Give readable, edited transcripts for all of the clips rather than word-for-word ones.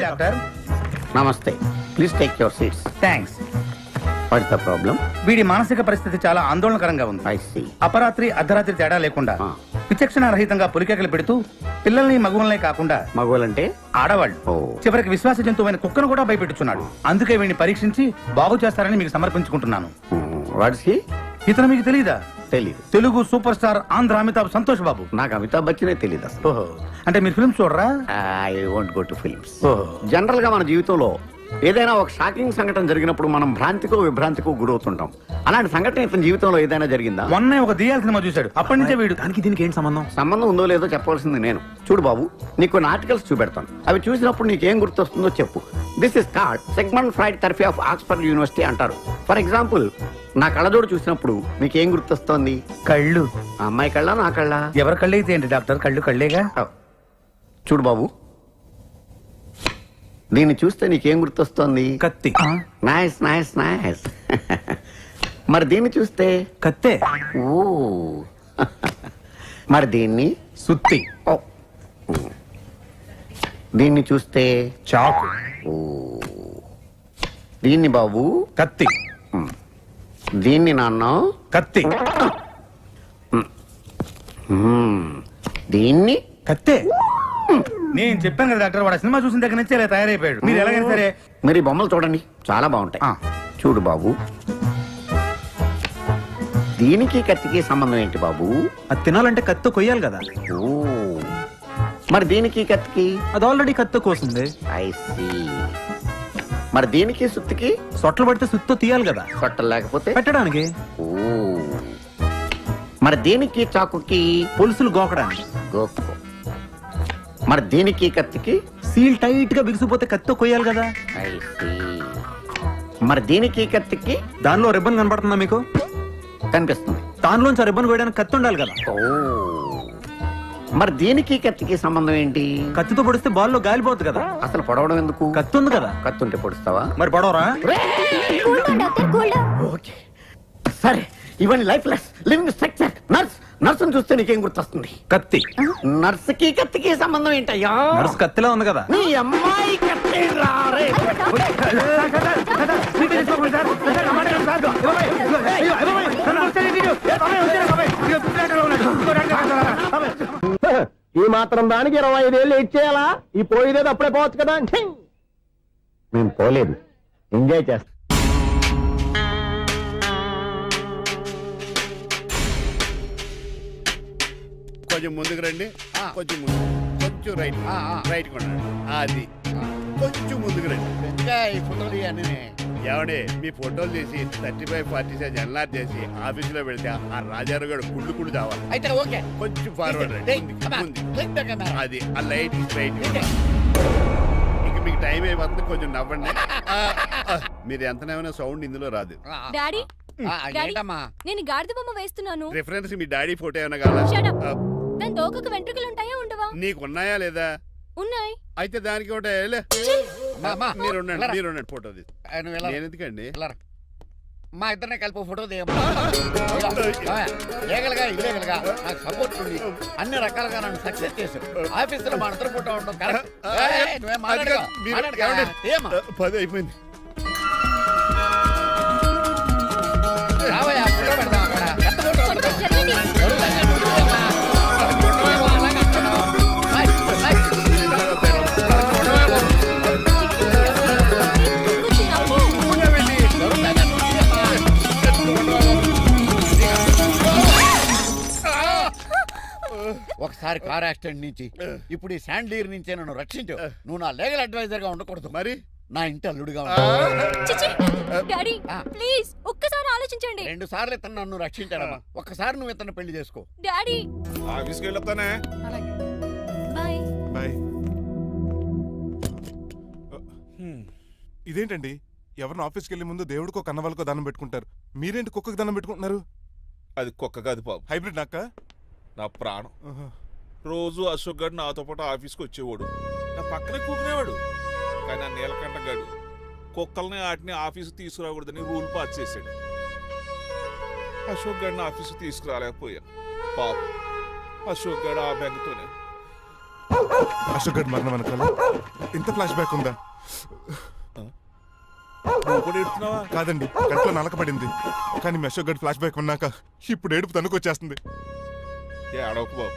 Doctor. నమస్తే, please take your seats. Thanks. What's the problem? వీడి మానసిక పరిస్థితి చాలా ఆందోళనకరంగా ఉంది. I see. అపరాత్రి అర్ధరాత్రి తేడా లేకుండా విచక్షణ రహితంగా పులికేకలు పెడుతూ పిల్లల్ని మగువల్నే కాకుండా మగవాళ్ళంటే ఆడవాళ్ళు చివరికి విశ్వాస జంతువైన కుక్కను కూడా భయపెట్టుచున్నాడు. అందుకే వీడిని పరీక్షించి బాగు చేస్తారని మీకు సమర్పించుకుంటున్నాను. Watts he? ఇతను మీకు తెలీదా? తెలీదు. Telugu super star Andhra Amitabh Santosh Babu. నాకు అమితాబ్ బచ్చనే తెలీదు అసలు. ఓహో, అంటే మీరు ఫిల్మ్స్ చూడరా? I won't go to films. ఓహో. జనరల్ గా మన జీవితంలో ఏదైనా ఒక షాకింగ్ సంఘటన జరిగినప్పుడు మనం భ్రాంతికో విభ్రాంతికో గురవుతుంటాం. అలాంటి సంఘటన ఇతని జీవితంలో ఏదైనా జరిగిందా? మొన్నే ఒక దియాల సినిమా చూశాడు. అప్పటి నుంచే వీడు దానికి దీనికి ఏంటి సంబంధం? సంబంధం ఉందో లేదో చెప్పవలసింది నేను. చూడు బాబు, నీకు కొన్ని ఆర్టికల్స్ చూపెడతాను. అవి చూసినప్పుడు నీకేం గుర్తొస్తుందో చెప్పు. This is called segment fried therapy of Oxford university అంటారు. ఫర్ ఎగ్జాంపుల్, నా కళ్ళజోడు చూసినప్పుడు నీకేం గుర్తొస్తోంది? కళ్ళు. ఆ అమ్మాయి కళ్ళ, నా కళ్ళ? ఎవరి కళ్ళు అయితే ఏంటి డాక్టర్, కళ్ళు కళ్ళేగా. చూడు బాబు, దీన్ని చూస్తే నీకేం గుర్తొస్తోంది? కత్తి. Nice nice nice. మరి దీన్ని చూస్తే? కత్తే. ఓ. మరి దీన్ని? సుత్తి. ఓ. దీన్ని చూస్తే? చాకు. ఓ. దీన్ని బాబు? కత్తి. దీన్ని నాన్న? కత్తి. దీన్ని? కత్తే. నేను చెప్పాను కదా డాక్టర్, వాడు సినిమా చూసిన దగ్గర నుంచి ఇలా తయారైపోయాడు. మీరు ఎలాగైనా సరే మరి బొమ్మలు చూడండి, చాలా బాగుంటాయి. చూడు బాబు, దీనికి కత్తికి సంబంధం ఏంటి బాబు? అది తినాలంటే కత్తి కొయ్యాలి కదా. ఓ. మరి దీనికి కత్తికి? అది ఆల్రెడీ కత్తి కోసింది. I see. మరి దీనికి సుత్తికి? సొట్టలు పడితే సుత్తో తీయాలి కదా. సొట్టలు లేకపోతే పెట్టడానికి. ఓ. మరి దీనికి చాకుకి? పులుసులు గోకడానికి. గోకో. మరి దీనికి కత్తికి? సీల్ టైట్ గా బిగిసిపోతే కత్తితో కొయ్యాలి కదా. I see. మరి దీనికి కత్తికి? దానిలో రిబ్బన్ కనపడుతుందా మీకు? కనిపిస్తుంది. దానిలోంచి ఆ రిబ్బన్ కొయ్యడానికి కత్తి ఉండాలి కదా. ఓ. మరి దీనికి కత్తికి సంబంధం ఏంటి? కత్తితో పొడిస్తే బాల్లో గాలిపోతుంది కదా. అసలు పొడవడం ఎందుకు? కత్తి ఉంది కదా. కత్తి ఉంటే పొడుస్తావా? మరి పొడవరా? ఓకే, సరే. ఇవన్నీ లైఫ్ లెస్ లివింగ్ స్ట్రక్చర్. నర్సును చూస్తే నీకేం గుర్తొస్తుంది? కత్తి. నర్సుకి కత్తికి సంబంధం ఏంటయ్యా? నర్సు కత్తిలా ఉంది కదా. నీ అమ్మాయి కత్తి రారే. ఈ మాత్రం దానికి 25 ఏళ్ళు ఇచ్చేయాలా? ఈ పోయేదేదో అప్పుడే పోవచ్చు కదా. మేము పోలేదు, ఎంజాయ్ చేస్తాం. కొంచెం ముందుకు రండి, కొంచెం ముందు, కొంచెం రైట్, రైట్ కొనండి. అది కొంచెం ముందుకు రండి. ఈ ఫోటోలు అన్నీ ఏమండి, మీ ఫోటోలు తీసి 35, 40 సైజ్ ఎన్లార్ చేసి ఆఫీసులో పెడితే ఆ రాజారావు గారు కుళ్ళు చావాలి. అయితే ఓకే, కొంచెం ఫార్వర్డ్ రండి. అది ఆ లైట్ రైట్. ఇక మీకు టైం అయిపోతుంది, కొంచెం నవ్వండి. మీరు ఎంతనేమైనా సౌండ్ ఇందులో రాదు. డాడీ, నేను గాడిద బొమ్మ వేస్తున్నాను. రిఫరెన్స్ మీ డాడీ ఫోటో ఏమైనా కావాలా? దాని తోకకు వెంట్రుకలు ఉంటాయా ఉండవా? నీకు ఉన్నాయా లేదా? ఉన్నాయి. అయితే దానికి ఒకటే మీరు ఉండండి, ఫోటో తీసి. నేను ఎందుకండి? మా ఇద్దరిని కలిపి ఫోటో లీగల్గా ఇల్లీగల్గా నాకు సపోర్ట్ ఉంది. అన్ని రకాలుగా నన్ను సక్సెస్ చేశారు. ఆఫీసులో మా ఇద్దరు ఫోటో ఉండడం కరెక్ట్. 10 అయిపోయింది. రావయ్యా, ఫోటో పెడదాం అక్కడ. ఒకసారి కార్ యాక్సిడెంట్ నుంచి, ఇప్పుడు ఈ శాండ్లీర్ నుంచే నన్ను రక్షించు. నువ్వు నా లీగల్ అడ్వైజర్ గా ఉండకూడదు, మరి నా ఇంటి అల్లుడుగా డాడీ ప్లీజ్ ఒక్కసారి ఆలోచించండి. 2 సార్లు ఇతను నన్ను రక్షించాడమ్మా. ఒక్కసారి నువ్వు ఇతను పెళ్లి చేసుకో. డాడీ ఆఫీస్కి వెళ్ళొస్తానే. బాయ్. బాయ్. ఇదేంటండి, ఎవరిని ఆఫీస్కి వెళ్ళే ముందు దేవుడికో కన్నవాళ్ళకో దండం పెట్టుకుంటారు, మీరేంటి కుక్కకి దండం పెట్టుకుంటున్నారు? అది కుక్క కాదు బాబు, హైబ్రిడ్ నక్క. నా ప్రాణం. రోజు అశోక్ గడు నాతో పాటు ఆఫీస్కి వచ్చేవాడు, నా పక్కనే కూకునేవాడు. కానీ ఆ నీలకంఠ గడు కుక్కల్ని వాటిని ఆఫీసు తీసుకురాకూడదని రూల్ పాస్ చేశాడు. అశోక్ గడిని ఆఫీసు తీసుకురాలేకపోయాను. పాపం అశోక్ గడు ఆ బెంగతోనే అశోక్ గడ్ మరణం వెనకాల ఇంత ఫ్లాష్ బ్యాక్ ఉందా? నువ్వు కూడా ఎడుతున్నావా? కాదండి, కంట్లో నలకబడింది. కానీ మీ అశోక్ గడ్ ఫ్లాష్ బ్యాక్ ఉన్నాక ఇప్పుడు ఏడుపు తనుకొచ్చేస్తుంది. ఏ అడవకు బాబు.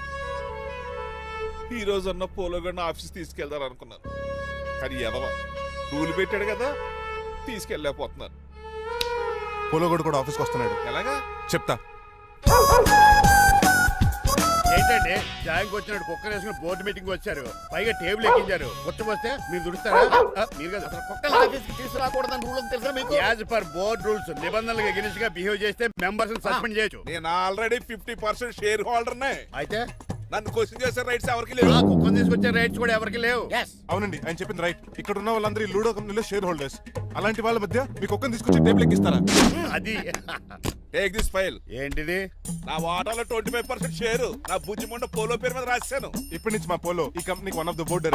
ఈ రోజు అన్న పోలో గడిని ఆఫీస్ తీసుకెళ్దాం అనుకున్నాను, కానీ ఎదవ రూల్ పెట్టాడు కదా, తీసుకెళ్ళలేకపోతున్నాను. పోలోగోడు కూడా ఆఫీస్కి వస్తున్నాడు. ఎలాగా చెప్తా. ఏంటండి జాయింగ్ వచ్చినట్టు కుక్కర్ వేసుకుని బోర్డు మీటింగ్ వచ్చారు, పైగా టేబుల్ ఎక్కించారు. వస్తే మీరు దుడుస్తారా? మీరు కదా అసలు కుక్కల ఆఫీస్కి తీసుకురాకూడదని రూల్ తెలుసా మీకు? యాజ్ పర్ బోర్డ్ రూల్స్ నిబంధనలకు ఎగిరిస్ట్ గా బిహేవ్ చేస్తే మెంబర్స్ సస్పెండ్ చేయొచ్చు. నేను ఆల్రెడీ 50% షేర్ హోల్డర్నే. అయితే నన్ను క్వశ్చన్ చేసే రైట్స్ ఎవరికి లేవు. ఆ కుక్కను తీసుకొచ్చే రైట్స్ కూడా ఎవరికి లేవు. Yes. అవునండి, ఆయన చెప్పింది రైట్. ఇక్కడ ఉన్న వాళ్ళందరూ ఈ లూడో కంపెనీలో షేర్ హోల్డర్స్. అలాంటి వాళ్ళ మధ్య మీ కుక్కను తీసుకొచ్చి టేబుల్ ఎక్కిస్తారా? అది టేక్ దిస్ ఫైల్. ఏంటిది? నా వాటాలో 25% షేరు నా బుజ్జిమండ పోలో పేరు మీద రాశాను. ఇప్పటి నుంచి మా పోలో ఈ కంపెనీకి వన్ ఆఫ్ ద బోర్డు.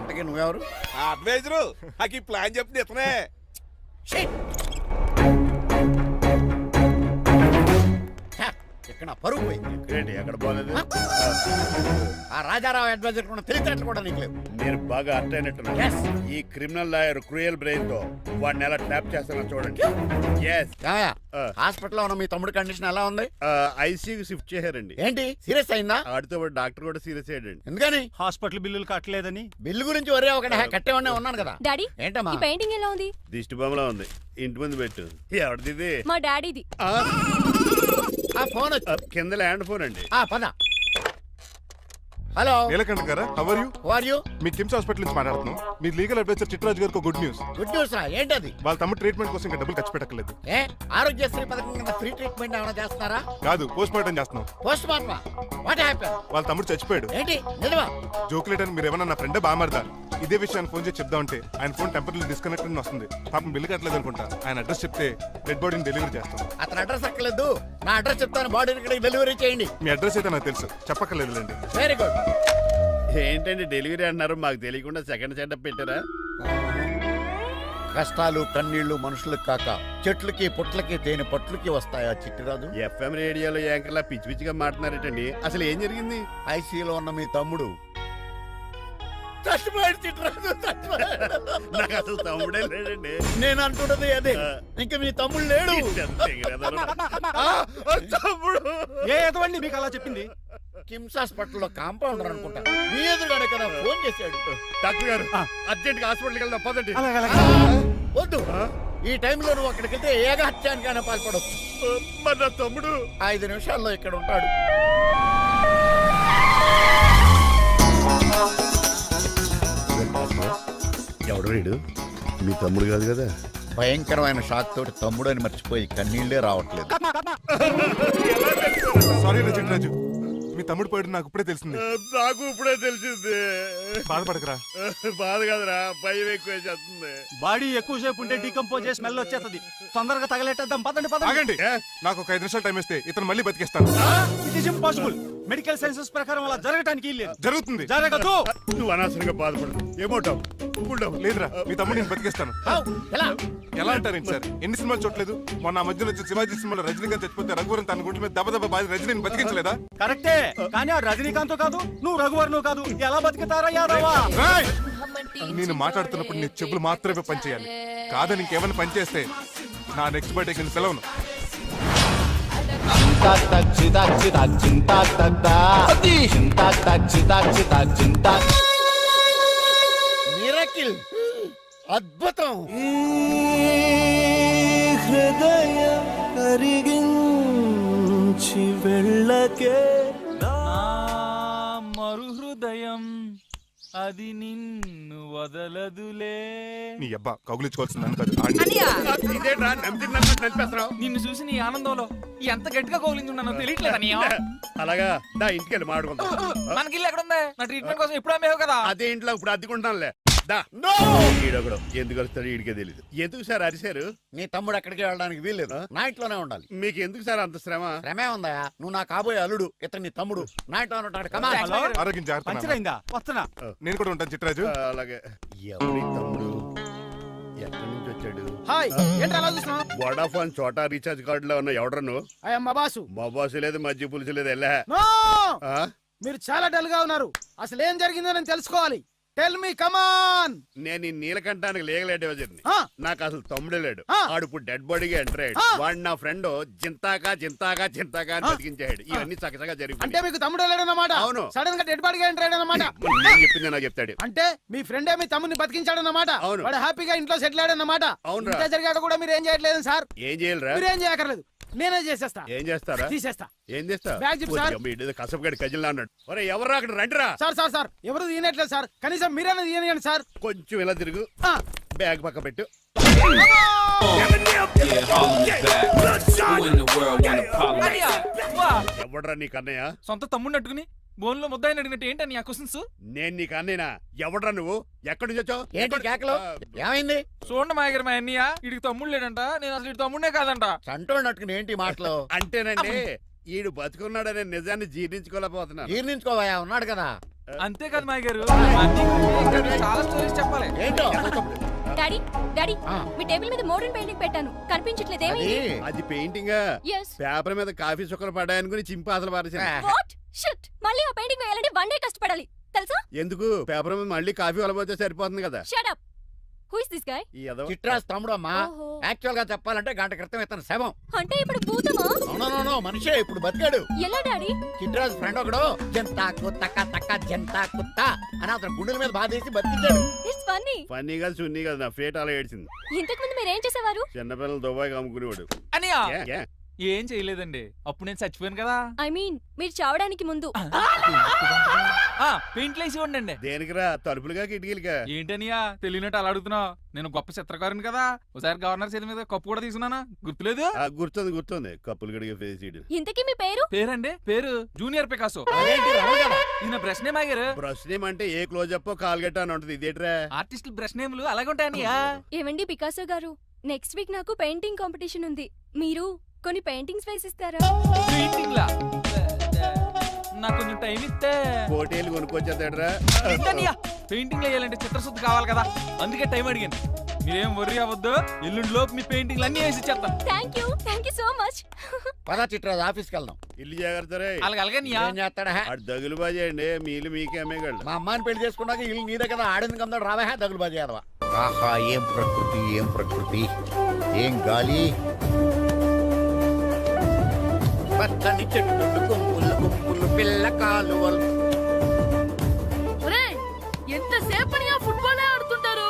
ఇంతకీ నువ్వెవరు? అడ్వైజరు నాకు ఈ ప్లాన్ చెప్పింది ఇతనే. ఇక్కడ నా పరుగు పోయింది. ఏంటి ఎక్కడ పోలేదు? ఆ రాజారావు అడ్వైజర్ కూడా తెలియటట్లు కూడా నీకు లేవు. మీరు బాగా అర్ట్ అయినట్టున్నారు. Yes. ఈ క్రిమినల్ లాయర్ క్రూయల్ బ్రెయిన్ తో వాడిని ఎలా ట్రాప్ చేస్తానో చూడండి. ఎస్ ఏమయ్య, హాస్పిటల్లో ఉన్న మీ తమ్ముడి కండిషన్ ఎలా ఉంది? ఐసీయూకి షిఫ్ట్ చేశారండి. ఏంటి సీరియస్ అయిందా? ఆడితో పాటు డాక్టర్ కూడా సీరియస్ అయ్యాడండి. ఎందుకని? హాస్పిటల్ బిల్లులు కట్టలేదని. బిల్లు గురించి ఒరే ఒకటి కట్టేవాడినే ఉన్నాను కదా. డాడీ ఏంటమ్మా? ఈ పెయింటింగ్ ఎలా ఉంది? దిష్టి బొమ్మలా ఉంది, ఇంటి ముందు పెట్టు. ఎవరిది ఇది? మా డాడీది. ఆ, ఆ ఫోన్ వచ్చి కింద ల్యాండ్ ఫోన్ అండి. పద. హలో, నీలకంఠ గారా, how are you? Who are you? మీ కిమ్స్ హాస్పిటల్ నుంచి మాట్లాడుతున్నాం. మీ లీగల్ అడ్వైజర్ చిట్రాజు గారికి గుడ్ న్యూస్. గుడ్ న్యూస్ రా. ఏంటది? వాళ్ళ తమ్ముడు ట్రీట్మెంట్ కోసం ఇంకా డబ్బులు ఖర్చు పెట్టలేదు. ఏ ఆరోగ్యశ్రీ పథకం కింద ఫ్రీ ట్రీట్మెంట్ ఏమైనా చేస్తున్నారా? కాదు, పోస్ట్ మార్టం చేస్తున్నాం. పోస్ట్ మార్టమా? What happen? వాళ్ళ తమ్ముడు చచ్చిపోయాడు. ఏంటి నిజమా? జోకులేట్ అని మీరు ఏమన్నా నా ఫ్రెండ్ బామారదా? ఇదే విషయాన్ని ఫోన్ చేసి చెప్దామంటే ఆయన ఫోన్ టెంపరీ డిస్కనెక్ట్ అని వస్తుంది. పాపం బిల్లు కట్టలేదు అనుకుంటా. ఆయన అడ్రస్ చెప్తే డెడ్ బాడీని డెలివరీ చేస్తాం. అతని అడ్రస్ అక్కర్లేదు, నా అడ్రస్ చెప్తాను. బాడీని ఇక్కడికి డెలివరీ చేయండి. మీ అడ్రస్ అయితే నాకు తెలుసు, చెప్పక్కర్లేదులేండి. Very good. ఏంటండి డెలివరీ అన్నారు, మాకు తెలియకుండా సెకండ్ సెటప్ పెట్టారా? కష్టాలు కన్నీళ్లు మనుషులకు కాక చెట్లకి పుట్లకి తేనె పట్లకి వస్తాయా చిట్టిరాజు? ఎఫ్ఎం రేడియోలో యాంకర్లా పిచ్చి పిచ్చిగా మాట్లాడారటండి. అసలు ఏం జరిగింది? ఐసీలో ఉన్న మీ తమ్ముడు చచ్చిపోయాడు. చిట్టిరాజు చచ్చిపోయాడు. నాకు అసలు తమ్ముడే లేడండి. నేను అంటున్నది అదే. ఇంకా మీ తమ్ముడు లేడు. తమ్ముడు ఏ ఎదవండి మీకు అలా చెప్పింది? కిమ్స్ హాస్పిటల్లో కాంపౌండర్ అనుకుంటా. మీ ఎదురుగానే కదా ఫోన్ చేశాడు. డాక్టర్ గారు అర్జెంట్ గా హాస్పిటల్కి వెళ్దాం పదండి. వద్దు, ఈ టైంలో నువ్వు అక్కడికి వెళ్తే ఏకహత్యానికైనా పాల్పడవచ్చు. మరి నా తమ్ముడు 5 నిమిషాల్లో ఇక్కడ ఉంటాడు. ఎవడు వీడు? మీ తమ్ముడు కాదు కదా? భయంకరమైన షాక్ తోటి తమ్ముడు అని మర్చిపోయి కన్నీళ్లే రావట్లేదు. సారీ రా చిట్రాజు, మీ తమ్ముడు పోయాడు నాకు ఇప్పుడే తెలిసింది. నాకు ఇప్పుడే తెలిసింది. బాధపడకరా. బాధ కాదురా, భయం ఎక్కువ చేస్తుంది. బాడీ ఎక్కువసేపు ఉంటే డీకంపోజ్ చేసి స్మెల్ వచ్చేస్తుంది. తొందరగా తగలెట్టేద్దాం. పదండి పదండి. ఆగండి, నాకు ఒక 5 నిమిషాలు టైం ఇస్తే ఇతను మళ్ళీ బతికేస్తాను. It is impossible. Medical sciences ప్రకారం అలా జరగటానికి లేదు. జరుగుతుంది. జరగదు. నువ్వు అనవసరంగా బాధపడదు. ఏమోటావు? లేదురా, మీ తమ్ముడు నేను బతికేస్తాను. హౌ? ఎలా? ఎలా అంటారేంటి సార్, ఎన్ని సినిమాలు చూడలేదు? మొన్న ఆ మధ్యలో వచ్చే శివాజీ సినిమాలో రజనీకాంత్ చచ్చిపోతే రఘువరన్ తన గుండె మీద దెబ్బ బాధ రజనీని బతికించలేదా? కరెక్టే, కానీ ఆ రజనీకాంత్ కాదు, నువ్వు రఘువర్ను కాదు. ఎలా బతుకుతారా యాదవా? రాయ్! నేను మాట్లాడుతున్నప్పుడు నీ చెప్పులు మాత్రమే పనిచేయాలి. కాదని ఇంకేమైనా పనిచేస్తే నా నెక్స్ట్ బర్త్డేకి నేను సెలవును. మిరకిల్, అద్భుతం. హృదయం కరిగించి వెళ్ళకే మరు హృదయం అది నిన్ను వదలదులే. నీ అబ్బా కౌగులించుకోవాల్సింది నన్ను కాదు, ఆడిని. ఇదేంట్రా నడిపేస్తున్నావు? నిన్ను చూసి నీ ఆనందంలో ఎంత గట్టిగా కౌలించున్నానో తెలియట్లేదా నీ అలాగా దా ఇంటికి వెళ్ళి మాడుకుందాం. మనకి ఇల్లు ఎక్కడ ఉంది? నా ట్రీట్మెంట్ కోసం ఎప్పుడు అమ్మేవు కదా. అదే ఇంట్లో ఇప్పుడు అద్దెకుంటానులే. దా ఈడొకడు ఎందుకు వస్తాడు ఈడికే తెలియదు. ఎందుకు సార్ అరిశారు? నీ తమ్ముడు ఎక్కడికి వెళ్ళడానికి వీల్లేదు, నా ఇంట్లోనే ఉండాలి. మీకు ఎందుకు సార్ అంత శ్రమ? శ్రమే ఉందా? నువ్వు నా కాబోయే అల్లుడు, ఇతను నీ తమ్ముడు, నా ఇంట్లోనే ఉంటాడు. కమా. హలో? ఆరోగ్యం జాగ్రత్త నాన్న. పంచరైందా? వస్తున్నా. నేను కూడా ఉంటాను చిట్రాజు. అలాగే. ఎవరి తమ్ముడు ఎక్కడి నుంచి వచ్చాడు? హాయ్, ఏంటి అలా చూస్తున్నావు? వడాఫోన్ చోటా రీఛార్జ్ కార్డు లో ఉన్న ఎవడను? మా బాసు. మా బాసు లేదు, మజ్జి పులుసు లేదు. వెళ్ళా నో! మీరు చాలా డల్ గా ఉన్నారు. అసలు ఏం జరిగిందో నేను తెలుసుకోవాలి. టెల్ మీ కమాన్. నేను ఈ నీలకంఠానికి లీగల్ అడ్వైజర్ని. ఆ. నాకు అసలు తమ్ముడే లేడు. ఆ. ఆడు ఇప్పుడు డెడ్ బాడీగా ఎంటర్ అయ్యాడు. ఆ. వాడు నా ఫ్రెండ్ జింతాగా అని బతికించాడు. ఇవన్నీ చక్కగా అంటే జరిగిపోయి మీకు తమ్ముడు వెళ్ళాడన్నమాట. అవును. సడన్ గా డెడ్ బాడీగా ఎంటర్ అయ్యాడన్నమాట. నేను చెప్పింది నాకు చెప్తాడు. అంటే మీ ఫ్రెండే మీ తమ్ముని బతికించాడన్నమాట. అవును. వాడు హ్యాపీగా ఇంట్లో సెటిల్ అయ్యాడన్నమాట. అవునురా. ఇంత జరిగాక కూడా మీరు ఏం చేయట్లేదు సార్. ఏం చేయాలిరా? మీరేం చేయక్కర్లేదు, నేనే చేసేస్తా. ఏం చేస్తారా? తీసేస్తా. ఏం చేస్తా? బ్యాగ్ చెప్పు సార్. కసపగడి కజిల్లా అన్నాడు. ఒరే ఎవరు అక్కడ రండిరా. సార్ ఎవరు తీయనట్లేదు సార్. కనీసం మీరైనా తీయనియండి సార్. కొంచెం ఇలా తిరుగు. ఆ. బ్యాగ్ పక్క పెట్టు. అన్నయ్య, వా. ఎవడరా నీ కన్నయ్య? సొంత తమ్ముడిని అట్టుకుని బోన్ లో ముద్దాయిని అడిగినట్టు ఏంటని ఆ క్వశ్చన్స్? నేను నీ కన్నయ్యనా? ఎవడరా నువ్వు? ఎక్కడి నుంచి వచ్చావు? ఏంటి కేకలు? ఏమైంది? చూడండి మాయగారు మా అన్నయ్య, వీడికి తమ్ముడు లేడంట. నేను అసలు ఇటు తమ్ముడే కాదంట. చంటోడినట్టుకుని ఏంటి మాటలు? అంటేనండి ఈడు బతుకున్నాడనే నిజాన్ని జీర్ణించుకోలేకపోతున్నాను. జీర్ణించుకోవా, ఉన్నాడు కదా. అంతేకాదు మాయగారు, మా అన్నయ్య గురించి ఇంకా చాలా స్టోరీస్ చెప్పాలి. ఏంటో డాడీ డాడీ ఆ. మీ టేబుల్ మీద మోడర్న్ పెయింటింగ్ పెట్టాను, కనిపించట్లేదేమి? అది అది పెయింటింగ్. ఎస్. పేపర్ మీద కాఫీ చుక్కలు పడ్డాయనుకుని చింపాసలు పారేసాను. వాట్ షిట్, మళ్ళీ ఆ పెయింటింగ్ వేయాలంటే 1 డే కష్టపడాలి తెలుసా? ఎందుకు? పేపర్ మీద మళ్ళీ కాఫీ వలపోతే సరిపోతుంది కదా. Shut up. Who is this guy? ఈ ఎదవ. చిట్రాజ్ తమ్ముడు అమ్మా. ఓహో. యాక్చువల్ గా చెప్పాలంటే గంట క్రితం ఇతను శవం. అంటే ఇప్పుడు భూతమా? అవునో మనిషే ఇప్పుడు బతికాడు. ఎలా డాడీ? చిట్రాజ్ ఫ్రెండ్ ఒకడు జంతాకు తక్క జంతా కుత్త అని అతను గుండెల మీద బాధేసి బతికించాడు. It's funny. ఫన్నీ కదా సున్నీ కదా, నా ఫేట్ అలా ఏడ్చింది. ఇంతకు ముందు మీరు ఏం చేసేవారు? చిన్నపిల్లలు దుబాయ్కి అమ్ముకునేవాడు. అన్నయ్య ఏ, ఏ? ఏం చేయలేదండి, అప్పుడు నేను చచ్చిపోయాను కదా. ఐ మీన్ మీరు చావడానికి ముందు. పెయింట్లు వేసి ఉండండి. దేనికిరా? తలుపులుగా కిటికీలుగా? ఏంటనియా తెలియనట్టు అలా అడుగుతున్నావు? నేను గొప్ప చిత్రకారుని కదా. ఒకసారి గవర్నర్ చేతి మీద కప్పు కూడా తీసుకున్నానా, గుర్తులేదు? గుర్తుంది కప్పులు గడిగే ఫేస్ ఇడు. ఇంతకీ మీ పేరు? పేరండి, పేరు జూనియర్ పికాసో. అదేంటి రమగడ? ఈయన బ్రష్ నేమ్ ఆగారు. బ్రష్ నేమ్ అంటే ఏ క్లోజప్ కాల్గెట్ అని ఉంటది. ఇదేట్రా? ఆర్టిస్టుల బ్రష్ నేమ్లు అలాగే ఉంటాయనియా. ఏవండి పికాసో గారు, నెక్స్ట్ వీక్ నాకు పెయింటింగ్ కాంపిటీషన్ ఉంది. మీరు కొన్ని పెయింటింగ్స్ వేసిస్తారా? పెయింటింగ్ లా నాకు కొంచెం టైం ఇస్తే. కోటేలు కొనుక్కొచ్చేదేట్రా? పెయింటింగ్ వేయాలంటే చిత్రశుద్ధి కావాలి కదా, అందుకే టైం అడిగాను. మీరేం వర్రీ అవ్వద్దు, ఎల్లుండి లోపు మీ పెయింటింగ్లు అన్ని వేసి ఇచ్చేస్తాను. Thank you so much. పదా చిట్రాజ్ ఆఫీస్కి వెళ్దాం. ఇల్లు జాగ్రత్త రే. అలాగే ఏం చేస్తాడా? అటు దగులు బాజేయండి, మీలు మీకే అమ్మేగాళ్ళు. మా అమ్మాయిని పెళ్లి చేసుకున్నాక ఇల్లు నీదే కదా, ఆడింది కదా, రావా దగులు బాజీ అదవా. ఆహా, ఏం ప్రకృతి, ఏం గాలి. పచ్చని చెట్లు, గుంపులు పిల్ల కాలువలు. ఎంతసేపు ఫుట్బాల్ ఆడుతుంటారు?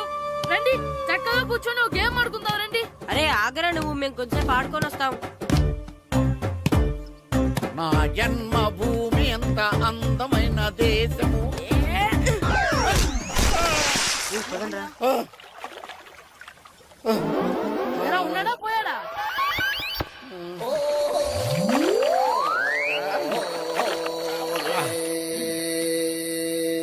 రండి చక్కగా కూర్చొని ఒక గేమ్ ఆడుకుందాం రండి. అరే ఆగరా నువ్వు, మేము కొంచెం ఆడుకొని వస్తాం. నా జన్మభూమి ఎంత అందమైన దేశము. ఉన్నాడా పోయాడా?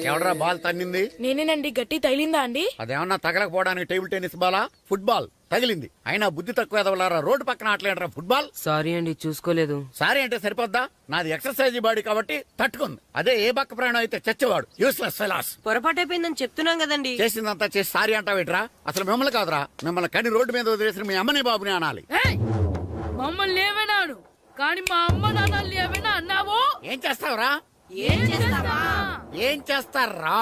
ఎవడరా బాల్ తన్నింది? నేనేనండి. గట్టి తగిలిందా అండి? అదేమన్నా తగలకపోవడానికి టేబుల్ టెన్నిస్ బాలా, ఫుట్బాల్ తగిలింది. అయినా బుద్ధి తక్కువ ఎదవలారా, రోడ్డు పక్కన ఆటలేడరా ఫుట్బాల్. సారీ అండి, చూసుకోలేదు. సారీ అంటే సరిపోద్దా? నాది ఎక్సర్సైజ్ బాడీ కాబట్టి తట్టుకుంది. అదే ఏ బక్క ప్రాణం అయితే చచ్చేవాడు. Useless fellas. పొరపాటు అయిపోయిందని చెప్తున్నాం కదండి. చేసిందంతా చేసి సారీ అంటావేట్రా? అసలు మిమ్మల్ని కాదురా, మిమ్మల్ని కని రోడ్డు మీద వదిలేసిన మీ అమ్మని బాబుని అనాలి. మమ్మల్ని ఏమైనాడు కానీ మా అమ్మ నాన్నల్ని ఏమైనా అన్నావో? ఏం చేస్తావురా? ఏం చేస్తావా? ఏం చేస్తారా?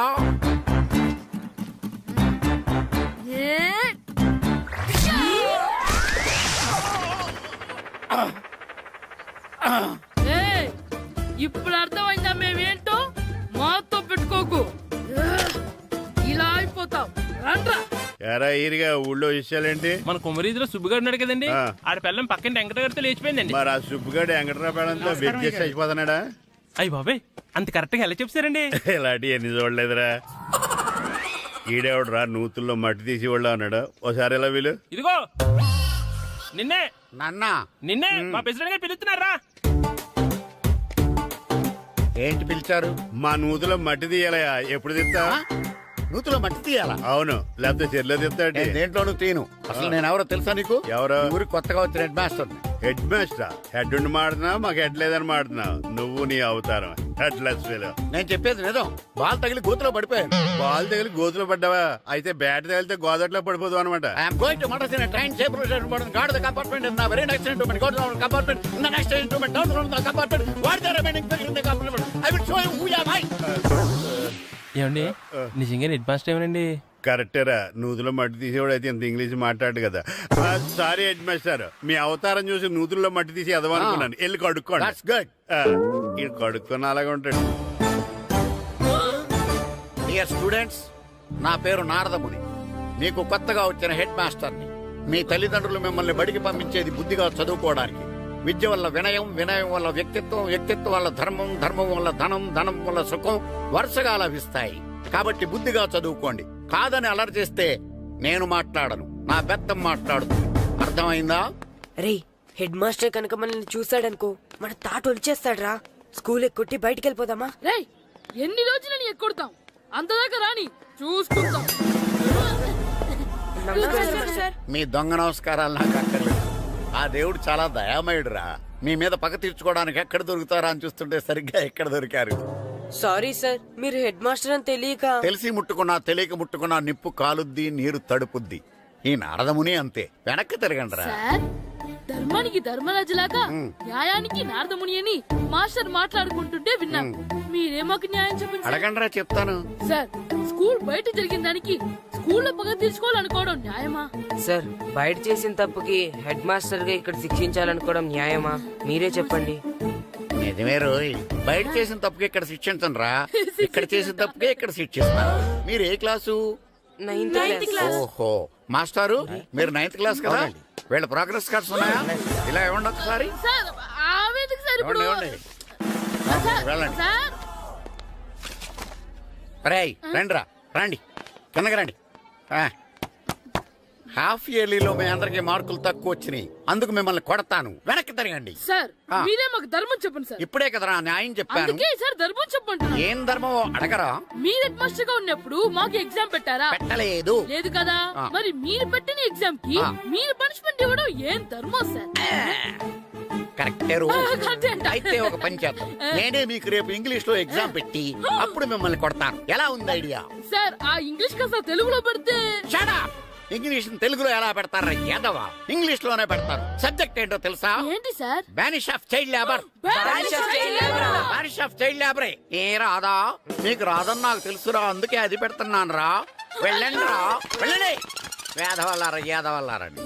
ఇప్పుడు అర్థమైందా మేమేంటో? మాతో పెట్టుకోకు, ఇలా అయిపోతాం. రండ్రా. ఎరా ఈరిగా ఊళ్ళో విషయాలేంటి? మన కుమరీధిలో సుబ్బుగాడు ఉన్నాడు కదండి, ఆ. ఆడ పిల్లం పక్కన వెంకటగారితో లేచిపోయిందండి. మరి ఆ సుబ్బుగాడు వెంకటరాపేడంతో వెజ్జెస్ అయిపోతున్నాడా? అయ్యి బాబాయ్, అంత కరెక్ట్ గా ఎలా చెప్తారండి? ఇలాంటి ఎన్ని చూడలేదురా. ఈడేవడరా నూతుల్లో మట్టి తీసి వాళ్ళు అన్నాడు. ఓసారి ఎలా వీలు? ఇదిగో నిన్నే నాన్న నిన్నే మా ప్రెసిడెంట్ గారు పిలుస్తున్నారా? ఏంటి పిలిచారు? మా నూతులో మట్టి తీయాలయా. ఎప్పుడు తీస్తా? నూతులో మట్టి తీయాలా? అవును, లేకపోతే చెర్లో తీస్తాడు. నేను దేంట్లోనూ తీను. అసలు నేను ఎవరో తెలుసా నీకు? ఎవరు? ఈ ఊరికి కొత్తగా వచ్చిన head master. Head master. Head ఉండి మాడుతున్నావు, మాకు హెడ్ లేదని మాడుతున్నావు. నువ్వు నీ అవతారం. Headless fellow. నేను చెప్పేది నిజం. బాల్ తగిలి గోతులో పడిపోయాను. బాల్ తగిలి గోతులో పడ్డావా? అయితే బ్యాట్ తగిలితే గోదట్లో పడిపోదు అనమాట. I'm going to Madras in train safely station guard the compartment in the very next instrument go to the compartment in the next instrument down from the compartment what the remaining thing in the compartment I will show you who you are. ఏమండి నిజంగా head master ఏమనండి? కరెక్టేరా, నూతులో మట్టి తీసేవాడు అయితే ఇంత English మాట్లాడు కదా. Sorry head master, మీ అవతారం చూసి నూతుల్లో మట్టి తీసి ఎదవనుకున్నాను. వెళ్ళి కడుక్కోండి. That's good. ఇది కడుక్కొని అలాగే ఉంటాడు. డియర్ స్టూడెంట్స్, నా పేరు నారదముని. మీకు కొత్తగా వచ్చిన హెడ్ మాస్టర్ని. మీ తల్లిదండ్రులు మిమ్మల్ని బడికి పంపించేది బుద్ధిగా చదువుకోవడానికి. విద్య వల్ల వినయం, వినయం వల్ల వ్యక్తిత్వం, వ్యక్తిత్వం వల్ల ధర్మం, ధర్మం వల్ల ధనం, ధనం వల్ల సుఖం వరుసగా లభిస్తాయి. కాబట్టి బుద్ధిగా చదువుకోండి. కాదని అలర్ చేస్తే నేను మాట్లాడను, నా పెద్దం మాట్లాడుతుంది. అర్థమైందా? రే హెడ్ మాస్టర్ కనుక మనల్ని చూసాడనుకో మన తాట వచ్చేస్తాడ్రా. స్కూల్ ఎక్కొట్టి బయటికి వెళ్ళిపోదామా? రే ఎన్ని రోజులు నీ ఎక్కొడతాం, అంతదాకా రాని చూసుకుంటాం. మీ దొంగ నమస్కారాలు నాకు అక్కర్లేదు. ఆ దేవుడు చాలా దయామయుడురా. మీ మీద పగ తీర్చుకోవడానికి ఎక్కడ దొరుకుతారా అని చూస్తుంటే సరిగ్గా ఎక్కడ దొరికారు. సారీ సార్, మీరు హెడ్ మాస్టర్ అని తెలియక. తెలిసి ముట్టుకున్నా తెలియక ముట్టుకున్నా నిప్పు కాలుద్ది, నీరు తడుపుద్ది. ఈ నారదముని అంతే. వెనక్కి తిరగండిరా. ధర్మానికి ధర్మరాజులాగా న్యాయానికి నారదముని అని మాస్టర్ మాట్లాడుకుంటుంటే విన్నాం. మీరేమాకు న్యాయం చెప్పండి. అడగండిరా, చెప్తాను. సార్ స్కూల్ బయట జరిగిన దానికి స్కూల్లో పగ తీర్చుకోవాలనుకోవడం న్యాయమా? సార్ బయట చేసిన తప్పుకి హెడ్ మాస్టర్ గా ఇక్కడ శిక్షించాలనుకోవడం న్యాయమా? మీరే చెప్పండి. నిజమే రోయ్, బయట చేసిన తప్పుకి ఇక్కడ శిక్షించను రా. ఇక్కడ చేసిన తప్పుకే ఇక్కడ శిక్షిస్తాను. మీరు ఏ క్లాసు? 9th class. ఓహో, మాస్టారు మీరు 9th క్లాస్ కదా. వీళ్ళ ప్రోగ్రెస్ కార్డ్స్ ఉన్నాయా? ఇలా ఇవ్వండి ఒకసారి. సార్ ఆవేదకు సార్ ఇప్పుడు ఇవ్వండి. వెళ్ళండి. సార్ రేయ్ రండిరా, రండి కిందకి రండి. హాఫ్ ఇయర్లీలో మీ అందరికి మార్కులు తక్కువ వచ్చినాయి, అందుకు మిమ్మల్ని కొడతాను. వెనక్కి తిరగండి. సార్ మీరే మాకు ధర్మం చెప్పండి సార్. ఇప్పుడే కదరా న్యాయం చెప్పాను. అందుకే సార్ ధర్మం చెప్పంటున్నా. ఏం ధర్మం అడగరా? మీరు హెడ్ మాస్టర్ గా ఉన్నప్పుడు మాకు ఎగ్జామ్ పెట్టారా? పెట్టలేదు. లేదు కదా. మరి మీరు పెట్టిన ఎగ్జామ్ కి మీరు పనిష్మెంట్ ఇవ్వడం ఏం ధర్మం సార్? కరెక్టే. అయితే ఒక పని చేద్దాం, నేనే మీకు రేపు ఇంగ్లీష్ లో ఎగ్జామ్ పెట్టి అప్పుడు మిమ్మల్ని కొడతాను. ఎలా ఉంది ఐడియా? సార్ ఆ ఇంగ్లీష్ కాస్త తెలుగులో పెడితే. Shut up. ఇంగ్లీష్ తెలుగులో ఎలా పెడతారా యాదవా? ఇంగ్లీష్ లోనే పెడతారు. సబ్జెక్ట్ ఏంటో తెలుసా? ఏంటి sir? Banish of child labour. Banish of child labour. ఏ రాదా? మీకు రాదని నాకు తెలుసురా, అందుకే అది పెడుతున్నాను రా. వెళ్ళండి రా, వెళ్ళండి. వేదవల్లారా, యాదవల్లారండి.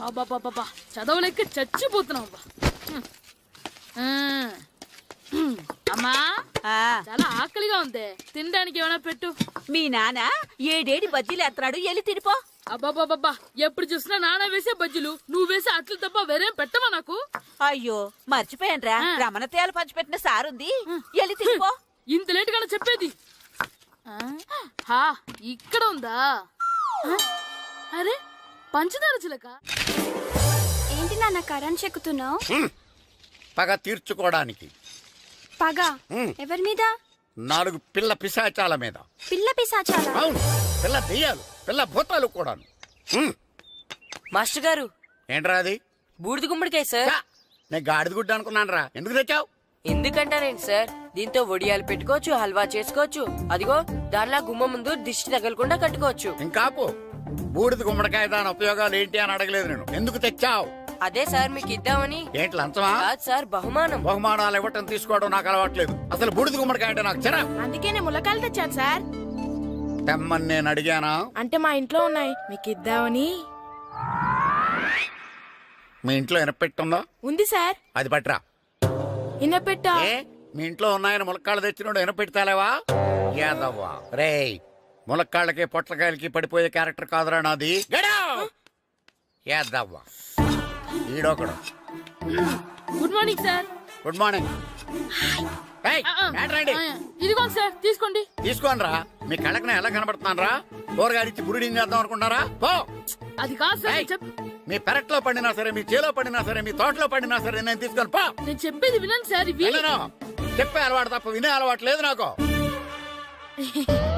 అబ్బా చదవలేక చచ్చిపోతున్నాం. అమ్మా చాలా ఆకలిగా ఉంది, తినడానికి ఏమైనా పెట్టు. మీ నాన్న ఏడేడి బజ్జీలు ఎత్తాడు, ఎల్లి తినిపో. అబ్బాబాబా ఎప్పుడు చూసినా నాన్న వేసే బజ్జీలు, నువ్వు వేసే అట్లు తప్ప వేరేం పెట్టవా నాకు? అయ్యో మర్చిపోయానురా, రమణ తేలు పంచిపెట్టిన సారుంది, ఎల్లి తినిపో. ఇంత లేట్ గా చెప్పేది. ఇక్కడ ఉందా? అరే పంచదార చిలక. ఏంటి నాన్న కరెంట్ చెక్కుతున్నావు? పగ తీర్చుకోవడానికి. పగ ఎవరి మీద? 4 పిల్ల పిశాచాల మీద. పిల్ల పిశాచాలా? అవును, పిల్ల దెయ్యాలు, పిల్ల భూతాలు కూడాను. మాస్టర్ గారు ఏంట్రా అది? బూడిద గుమ్మడికాయ సార్. నేను గాడిద గుడ్డ అనుకున్నాను రా. ఎందుకు తెచ్చావు? ఎందుకంటారేంటి సార్, దీంతో వడియాలు పెట్టుకోవచ్చు, హల్వా చేసుకోవచ్చు. అదిగో దానిలా గుమ్మ ముందు దిష్టి తగలకుండా కట్టుకోవచ్చు. ఇంకాపు, బూడిద గుమ్మడికాయ దాని ఉపయోగాలు ఏంటి అని అడగలేదు నేను. ఎందుకు తెచ్చావు? అదే సార్ మీకు ఇద్దామని. ఏంటి లంచమా? కాదు సార్, బహుమానం. బహుమానాలు ఇవ్వటం తీసుకోవడం నాకు అలవాట్లేదు. అసలు బూడిద గుమ్మడికాయ అంటే నాకు చెరా. అందుకే నేను ములకాయలు తెచ్చాను సార్. తెమ్మని నేను అడిగానా? అంటే మా ఇంట్లో ఉన్నాయి, మీకు ఇద్దామని. మీ ఇంట్లో ఎనపెట్టుందా? ఉంది సార్. అది పట్రా. ఇన్నపెట్టా? ఏ మీ ఇంట్లో ఉన్నాయని ములక్కాళ్ళు తెచ్చినోడు ఎనపెడతాలేవా? యాదవ్వా రేయ్, ములక్కాళ్ళకి పొట్లకాయలకి పడిపోయే క్యారెక్టర్ కాదురా నాది. యాదవ్వా ఈడొకడు. Good morning sir. Good morning. ఇదిగోండి సార్, తీసుకోండి. తీసుకోండి రా. మీ కళ్ళకి నేను ఎలా కనబడుతున్నాను రా? కూరగాయలిచ్చి బురిడింగ్ చేద్దాం అనుకుంటారా? పో. అది కాదు సార్. మీ పెరట్లో పండినా సరే, మీ చేలో పండినా సరే, మీ తోటలో పండినా సరే నేను తీసుకొని పో. నేను చెప్పేది వినండి సార్. ఇవి చెప్పే అలవాటు తప్ప వినే అలవాటు లేదు నాకు.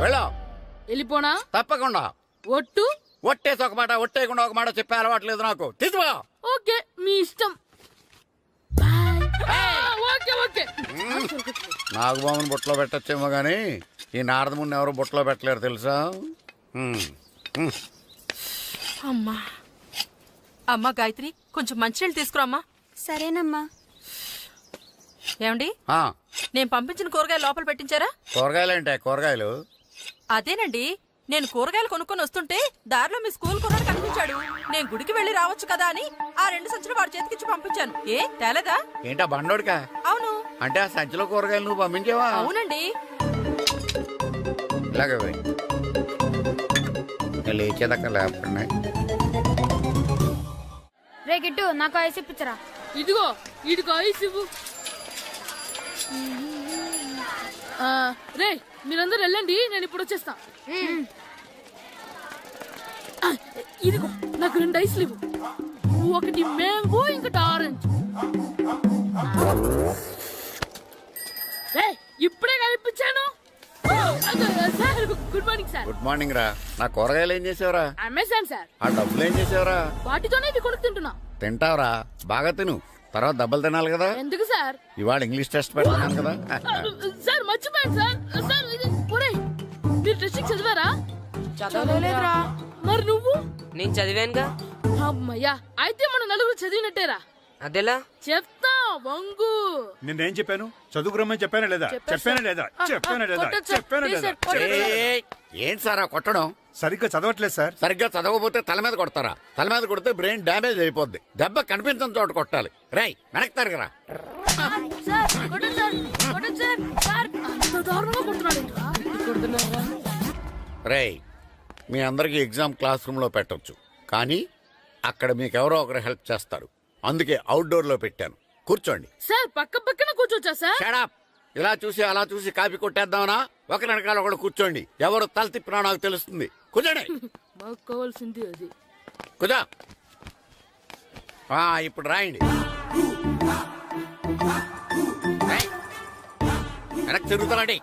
వెళ్ళో. వెళ్ళిపోనా? తప్పకుండా. ఒట్టు? ఒట్టేసి ఒక మాట ఒట్టేయకుండా ఒక మాట చెప్పే అలవాట్లేదు నాకు. తీసుకో. ఓకే మీ ఇష్టం. Okay okay. నాగబాబుని బుట్టలో పెట్టచ్చేమో గానీ ఈ నారదముని ఎవరు బుట్టలో పెట్టలేరు తెలుసా. అమ్మా అమ్మా గాయత్రి, కొంచెం మంచినీళ్ళు తీసుకురామ్మా. సరేనమ్మా. ఏమండి, ఆ, నేను పంపించిన కూరగాయలు లోపల పెట్టించారా? కూరగాయలేంటే కూరగాయలు? అదేనండి, నేను కూరగాయలు కొనుక్కొని వస్తుంటే దారిలో మీ స్కూల్ కుర్రాడు కనిపించాడు. నేను గుడికి వెళ్ళి రావచ్చు కదా అని ఆ 2 సంచులు వాడి చేతికిచ్చి పంపించాను. ఏ తేలేదా? ఏంటా బండోడికా? అవును. అంటే ఆ సంచిలో కూరగాయలు నువ్వు పంపించావా? అవునండి. ఇలాగే పోయి లేచేదాకా లేకుండా. రే గిట్టు, నాకు ఐస్ ఇప్పించరా. ఇదిగో ఇదిగో ఐస్ ఇవ్వు. రే మీరందరూ వెళ్ళండి, నేను ఇప్పుడు వచ్చేస్తా. ఇదిగో నాకు 2 ఐస్లు ఇవ్వు. ఒకటి మ్యాంగో, ఇంకటి ఆరెంజ్. ఇప్పుడే కనిపించాను. Sir good morning sir. Good morning రా. నా కూరగాయలు ఏం చేసావురా? Amazon sir. ఆ డబ్బులు ఏం చేసావురా? వాటితోనే ఇవి కొనుక్కు తింటున్నా. తింటావురా, బాగా తిను. తర్వాత దెబ్బలు తినాలి కదా. ఎందుకు సార్? ఇవాళ ఇంగ్లీష్ టెస్ట్ పెడుతున్నాను కదా. సార్ మర్చిపోయాను సార్. సార్ ఒరేయ్, మీరు టెస్టింగ్ చదివారా? చదవలేదురా. మరి నువ్వు? నేను చదివానుగా. అమ్మయ్యా, అయితే మనం నలుగురు చదివినట్టేరా. అదెలా? చెప్తా వంగు. నిన్నేం చెప్పాను? చదువుకురమ్మని చెప్పానా లేదా? చెప్పానా లేదా? చెప్పానా లేదా? చెప్పానా లేదా? ఏయ్, ఏంటి సార్ ఆ కొట్టడం? సరిగ్గా చదవట్లేదు సార్. సరిగ్గా చదవకపోతే తల మీద కొడతారా? తల మీద కొడితే బ్రెయిన్ డ్యామేజ్ అయిపోద్ది. దెబ్బ కనిపించని చోట కొట్టాలి. రేయ్ వెనక్కి తరగరా. రేయ్, మీ అందరికి ఎగ్జామ్ క్లాస్ రూమ్ లో పెట్టొచ్చు, కానీ అక్కడ మీకు ఎవరో ఒకరు హెల్ప్ చేస్తారు. అందుకే అవుట్డోర్ లో పెట్టాను. కూర్చోండి. సార్ పక్క పక్కన కూర్చోచ్చా సార్? Shut up. ఇలా చూసి అలా చూసి కాపీ కొట్టేద్దామనా? ఒకరి వెనకాల ఒకడు కూర్చోండి. ఎవరు తల తిప్పినా నాకు తెలుస్తుంది. కూర్చోండి. మాకు కావాల్సింది అది. కూర్చో. ఇప్పుడు రాయండి. రాయ్. వెనక్కి తిరుగుతారండి.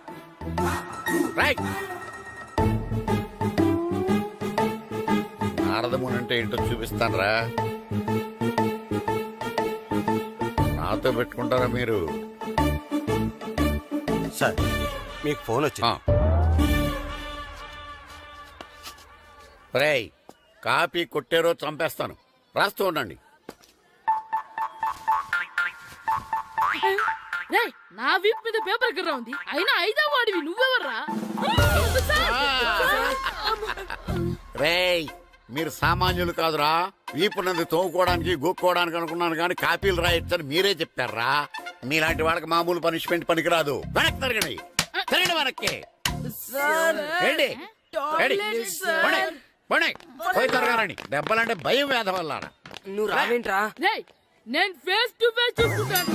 రైట్. నారదముని అంటే ఏంటో చూపిస్తాను రా. నాతో పెట్టుకుంటారా మీరు? సార్ మీకు ఫోన్ వచ్చింది. రేయ్, కాపీ కొట్టారో చంపేస్తాను. రాస్తూ ఉండండి. రేయ్, నా వీప్ మీద పేపర్ కర్ర ఉంది, అయినా 5వ వాడివి నువ్వెవర్రా? రేయ్, మీరు సామాన్యులు కాదురా. వీపున్నది తోముకోవడానికి గోక్కోవడానికి అనుకున్నాను, కానీ కాపీలు రాయొచ్చని మీరే చెప్పారా. మీలాంటి వాళ్ళకి మామూలు పనిష్మెంట్ పనికిరాదు. వెనక్కి తిరగండి. తిరగండి వెనక్కి. ఏంటి? పోయి తిరగారండి. దెబ్బలంటే భయం వేద వల్ల. నువ్వు రావేంట్రా? రేయ్, నేను ఫేస్ టు ఫేస్ చూసుకుంటాను.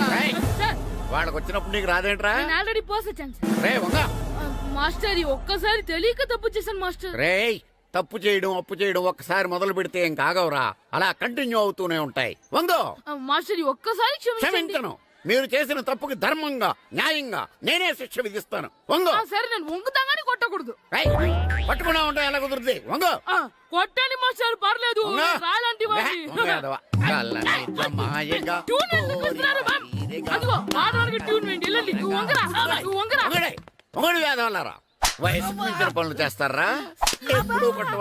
వాళ్ళకి వచ్చినప్పుడు నీకు రాదేంట్రా? నేను ఆల్రెడీ పోస్ వచ్చాను సార్. రే వంగ. మాస్టర్, ఈ ఒక్కసారి తెలియక తప్పు చేశాను మాస్టర్. రేయ్, తప్పు చేయడం అప్పు చేయడం ఒక్కసారి మొదలు పెడితే ఏం కాగవరా. అలా కంటిన్యూ అవుతూనే ఉంటాయి. వందో. మాస్టర్, ఈ ఒక్కసారి క్షమించను. మీరు చేసిన తప్పుకి ధర్మంగా న్యాయంగా నేనే శిక్ష విధిస్తాను. వంగో. సరే, నేను వంగుతాగానే కొట్టకూడదు. పట్టుకున్నా ఉంటా ఎలా కుదురుతుంది. వంగో. కొట్టండి మాస్టర్, పర్లేదు. రాలాంటి అదిగో ఆడవారికి ట్యూన్ వేయండి. వెళ్ళండి. నువ్వు వంగరా. వంగడి వేద వల్లరా. వయసు మించిన పనులు చేస్తారా? ఎప్పుడు